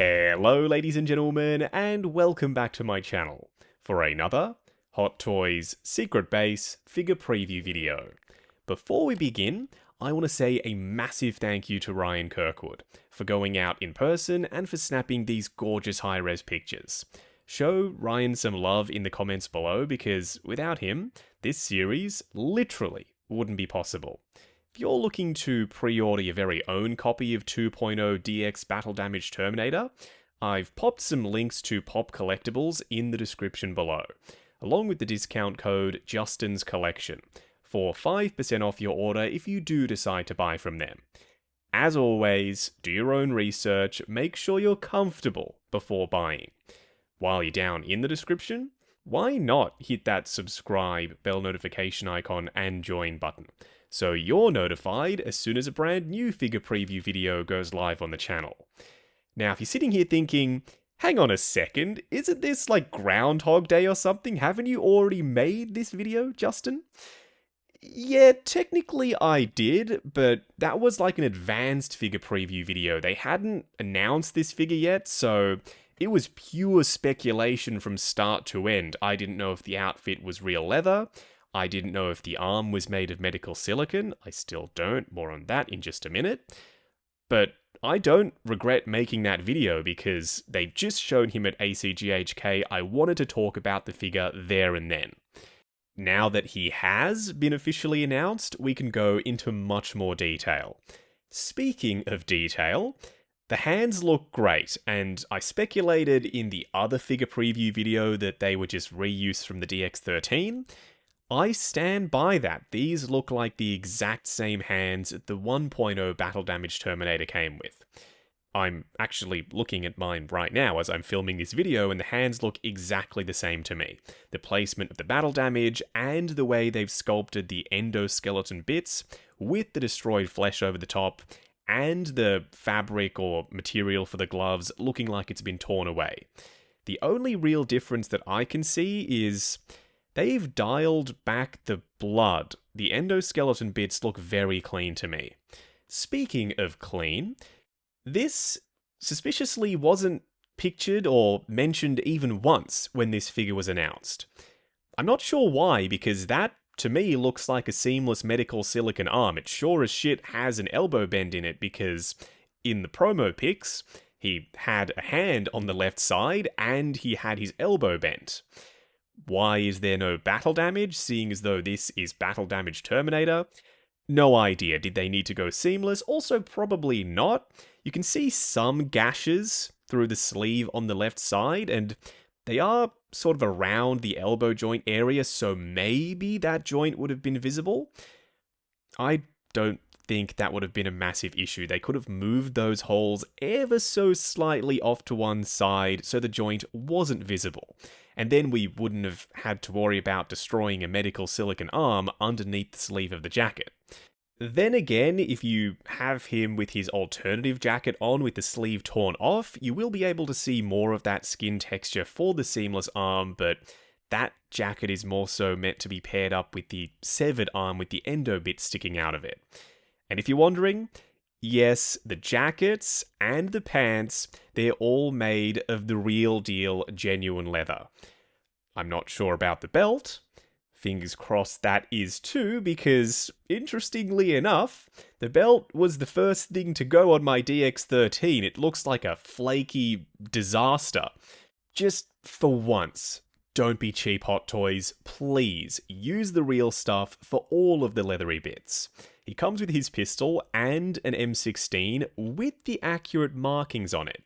Hello ladies and gentlemen, and welcome back to my channel for another Hot Toys Secret Base figure preview video. Before we begin, I want to say a massive thank you to Ryan Kirkwood for going out in person and for snapping these gorgeous high-res pictures. Show Ryan some love in the comments below because without him, this series literally wouldn't be possible. If you're looking to pre-order your very own copy of 2.0 DX Battle Damage Terminator, I've popped some links to Pop Collectibles in the description below, along with the discount code Justin's Collection, for 5% off your order if you do decide to buy from them. As always, do your own research, make sure you're comfortable before buying. While you're down in the description, why not hit that subscribe, bell notification icon, and join button, so you're notified as soon as a brand new figure preview video goes live on the channel. Now, if you're sitting here thinking, hang on a second, isn't this like Groundhog Day or something? Haven't you already made this video, Justin? Yeah, technically I did, but that was like an advanced figure preview video. They hadn't announced this figure yet, so it was pure speculation from start to end. I didn't know if the outfit was real leather. I didn't know if the arm was made of medical silicone. I still don't. More on that in just a minute. But I don't regret making that video because they've just shown him at ACGHK. I wanted to talk about the figure there and then. Now that he has been officially announced, we can go into much more detail. Speaking of detail, the hands look great, and I speculated in the other figure preview video that they were just reused from the DX13. I stand by that. These look like the exact same hands the 1.0 Battle Damage Terminator came with. I'm actually looking at mine right now as I'm filming this video, and the hands look exactly the same to me. The placement of the battle damage, and the way they've sculpted the endoskeleton bits, with the destroyed flesh over the top, and the fabric or material for the gloves looking like it's been torn away. The only real difference that I can see is they've dialed back the blood. The endoskeleton bits look very clean to me. Speaking of clean, this suspiciously wasn't pictured or mentioned even once when this figure was announced. I'm not sure why, because that, to me, looks like a seamless medical silicone arm. It sure as shit has an elbow bend in it, because in the promo pics, he had a hand on the left side and he had his elbow bent. Why is there no battle damage, seeing as though this is Battle Damage Terminator? No idea. Did they need to go seamless? Also, probably not. You can see some gashes through the sleeve on the left side, and they are sort of around the elbow joint area, so maybe that joint would have been visible. I don't think that would have been a massive issue. They could have moved those holes ever so slightly off to one side so the joint wasn't visible. And then we wouldn't have had to worry about destroying a medical silicone arm underneath the sleeve of the jacket. Then again, if you have him with his alternative jacket on with the sleeve torn off, you will be able to see more of that skin texture for the seamless arm, but that jacket is more so meant to be paired up with the severed arm with the endo bit sticking out of it. And if you're wondering, yes, the jackets and the pants, they're all made of the real deal genuine leather. I'm not sure about the belt. Fingers crossed that is too, because, interestingly enough, the belt was the first thing to go on my DX13. It looks like a flaky disaster. Just for once, don't be cheap, Hot Toys. Please, use the real stuff for all of the leathery bits. He comes with his pistol and an M16 with the accurate markings on it.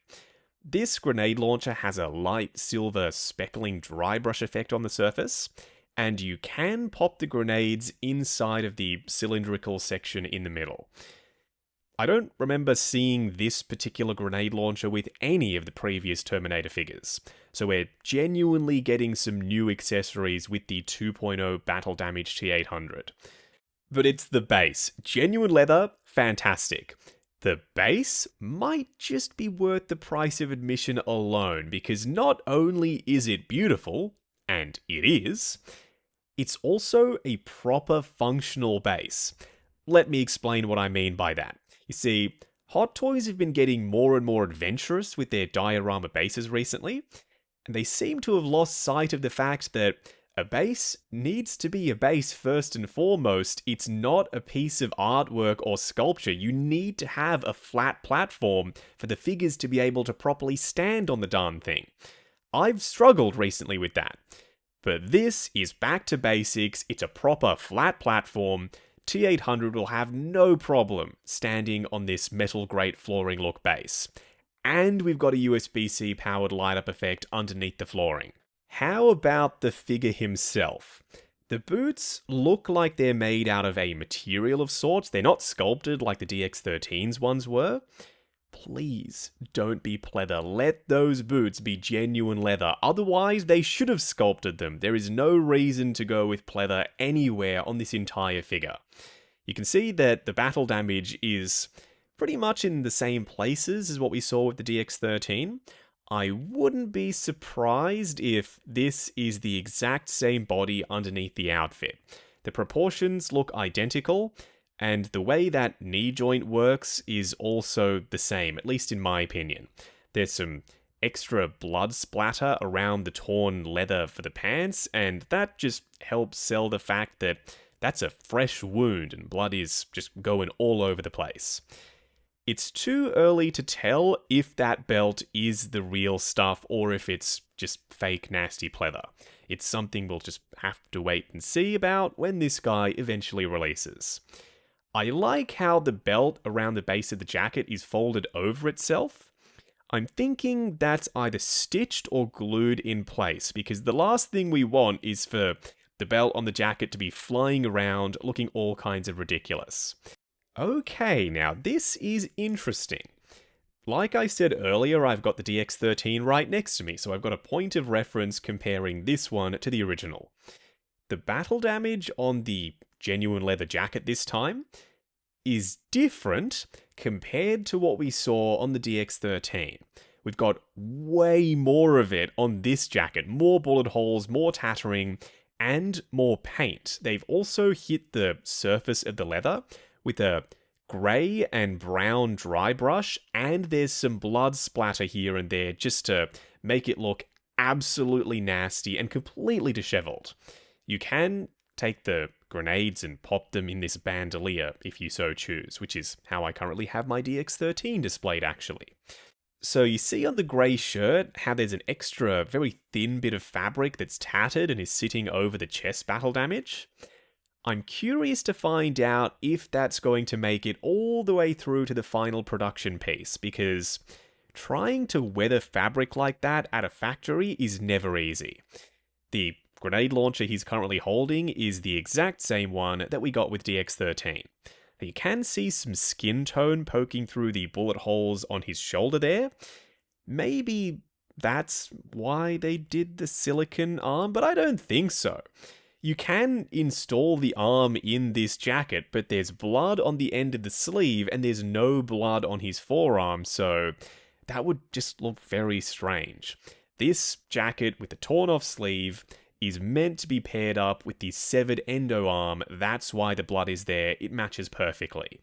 This grenade launcher has a light silver speckling dry brush effect on the surface, and you can pop the grenades inside of the cylindrical section in the middle. I don't remember seeing this particular grenade launcher with any of the previous Terminator figures, so we're genuinely getting some new accessories with the 2.0 Battle Damage T-800. But it's the base. Genuine leather, fantastic. The base might just be worth the price of admission alone, because not only is it beautiful, and it is, it's also a proper functional base. Let me explain what I mean by that. You see, Hot Toys have been getting more and more adventurous with their diorama bases recently, and they seem to have lost sight of the fact that a base needs to be a base first and foremost. It's not a piece of artwork or sculpture. You need to have a flat platform for the figures to be able to properly stand on the darn thing. I've struggled recently with that. But this is back to basics. It's a proper flat platform. T-800 will have no problem standing on this metal grate flooring look base. And we've got a USB-C powered light up effect underneath the flooring. How about the figure himself? The boots look like they're made out of a material of sorts. They're not sculpted like the DX13's ones were. Please don't be pleather. Let those boots be genuine leather. Otherwise, they should have sculpted them. There is no reason to go with pleather anywhere on this entire figure. You can see that the battle damage is pretty much in the same places as what we saw with the DX13. I wouldn't be surprised if this is the exact same body underneath the outfit. The proportions look identical, and the way that knee joint works is also the same, at least in my opinion. There's some extra blood splatter around the torn leather for the pants, and that just helps sell the fact that that's a fresh wound and blood is just going all over the place. It's too early to tell if that belt is the real stuff or if it's just fake nasty pleather. It's something we'll just have to wait and see about when this guy eventually releases. I like how the belt around the base of the jacket is folded over itself. I'm thinking that's either stitched or glued in place, because the last thing we want is for the belt on the jacket to be flying around looking all kinds of ridiculous. Okay, now this is interesting. Like I said earlier, I've got the DX13 right next to me, so I've got a point of reference comparing this one to the original. The battle damage on the genuine leather jacket this time is different compared to what we saw on the DX13. We've got way more of it on this jacket, more bullet holes, more tattering, and more paint. They've also hit the surface of the leather with a grey and brown dry brush, and there's some blood splatter here and there just to make it look absolutely nasty and completely disheveled. You can take the grenades and pop them in this bandolier if you so choose, which is how I currently have my DX13 displayed actually. So you see on the grey shirt how there's an extra very thin bit of fabric that's tattered and is sitting over the chest battle damage? I'm curious to find out if that's going to make it all the way through to the final production piece, because trying to weather fabric like that at a factory is never easy. The grenade launcher he's currently holding is the exact same one that we got with DX13. You can see some skin tone poking through the bullet holes on his shoulder there. Maybe that's why they did the silicone arm, but I don't think so. You can install the arm in this jacket, but there's blood on the end of the sleeve and there's no blood on his forearm, so that would just look very strange. This jacket with the torn off sleeve is meant to be paired up with the severed endo arm. That's why the blood is there. It matches perfectly.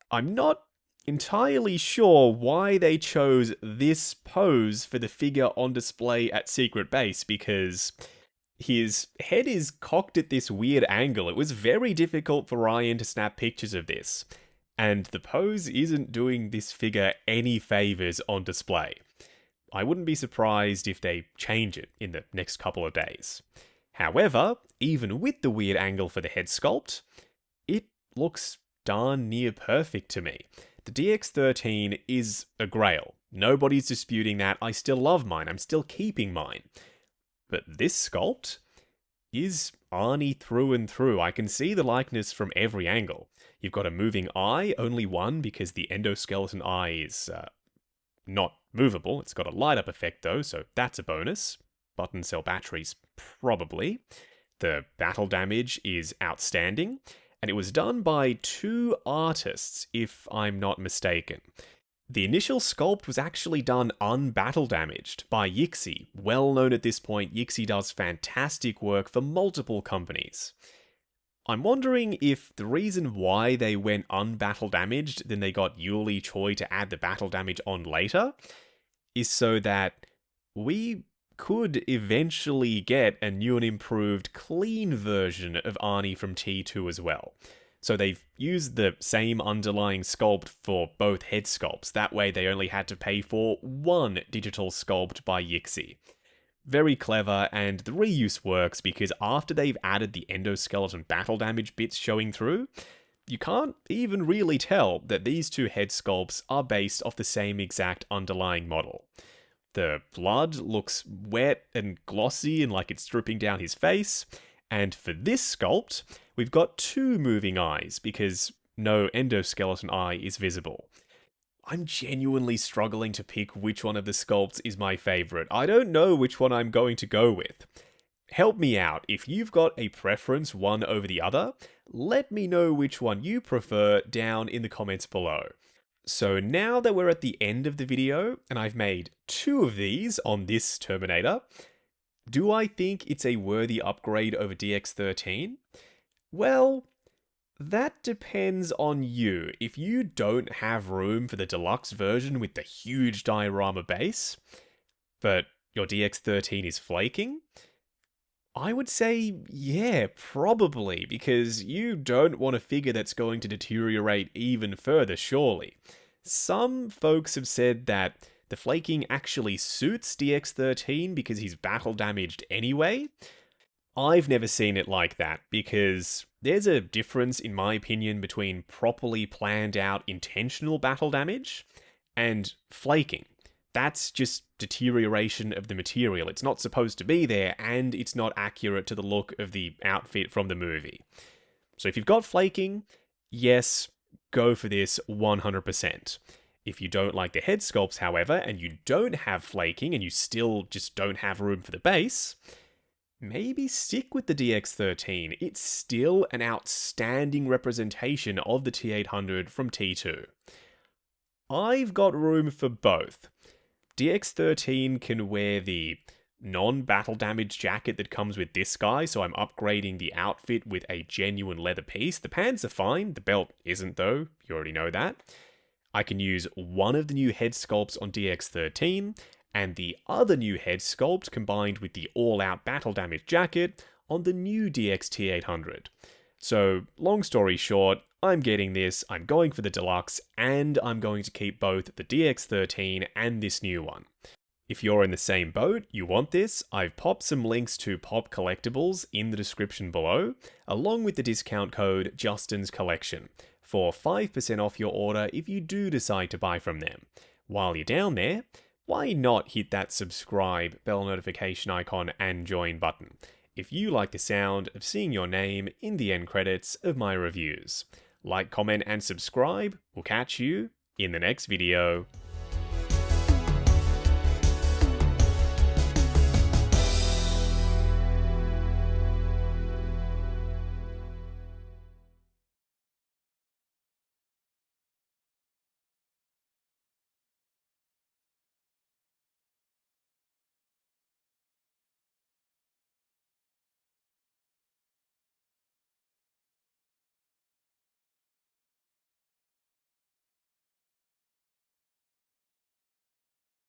I'm not entirely sure why they chose this pose for the figure on display at Secret Base, because his head is cocked at this weird angle. It was very difficult for Ryan to snap pictures of this, and the pose isn't doing this figure any favors on display. I wouldn't be surprised if they change it in the next couple of days. However, even with the weird angle for the head sculpt, it looks darn near perfect to me. The DX13 is a grail. Nobody's disputing that. I still love mine. I'm still keeping mine. But this sculpt is Arnie through and through. I can see the likeness from every angle. You've got a moving eye, only one because the endoskeleton eye is not movable. It's got a light up effect though, so that's a bonus. Button cell batteries, probably. The battle damage is outstanding, and it was done by 2 artists, if I'm not mistaken. The initial sculpt was actually done unbattle damaged by Yixi. Well known at this point, Yixi does fantastic work for multiple companies. I'm wondering if the reason why they went unbattle damaged, then they got Yuli Choi to add the battle damage on later, is so that we could eventually get a new and improved clean version of Arnie from T2 as well. So they've used the same underlying sculpt for both head sculpts. That way they only had to pay for one digital sculpt by Yixi. Very clever, and the reuse works because after they've added the endoskeleton battle damage bits showing through, you can't even really tell that these two head sculpts are based off the same exact underlying model. The blood looks wet and glossy and like it's dripping down his face, and for this sculpt, we've got two moving eyes because no endoskeleton eye is visible. I'm genuinely struggling to pick which one of the sculpts is my favorite. I don't know which one I'm going to go with. Help me out. If you've got a preference one over the other, let me know which one you prefer down in the comments below. So now that we're at the end of the video, and I've made two of these on this Terminator, do I think it's a worthy upgrade over DX13? Well, that depends on you. If you don't have room for the deluxe version with the huge diorama base, but your DX13 is flaking, I would say, yeah, probably, because you don't want a figure that's going to deteriorate even further, surely. Some folks have said that the flaking actually suits DX13 because he's battle damaged anyway. I've never seen it like that, because there's a difference, in my opinion, between properly planned out intentional battle damage and flaking. That's just deterioration of the material. It's not supposed to be there, and it's not accurate to the look of the outfit from the movie. So if you've got flaking, yes, go for this 100%. If you don't like the head sculpts, however, and you don't have flaking, and you still just don't have room for the base, maybe stick with the DX13. It's still an outstanding representation of the T-800 from T2. I've got room for both. DX13 can wear the non-battle damage jacket that comes with this guy, so I'm upgrading the outfit with a genuine leather piece. The pants are fine, the belt isn't though, you already know that. I can use one of the new head sculpts on DX13, and the other new head sculpt combined with the all-out battle damage jacket on the new DX-T800. So, long story short, I'm getting this, I'm going for the deluxe, and I'm going to keep both the DX13 and this new one. If you're in the same boat, you want this, I've popped some links to Pop Collectibles in the description below, along with the discount code Justin's Collection, for 5% off your order if you do decide to buy from them. While you're down there, why not hit that subscribe, bell notification icon, and join button if you like the sound of seeing your name in the end credits of my reviews. Like, comment, and subscribe. We'll catch you in the next video.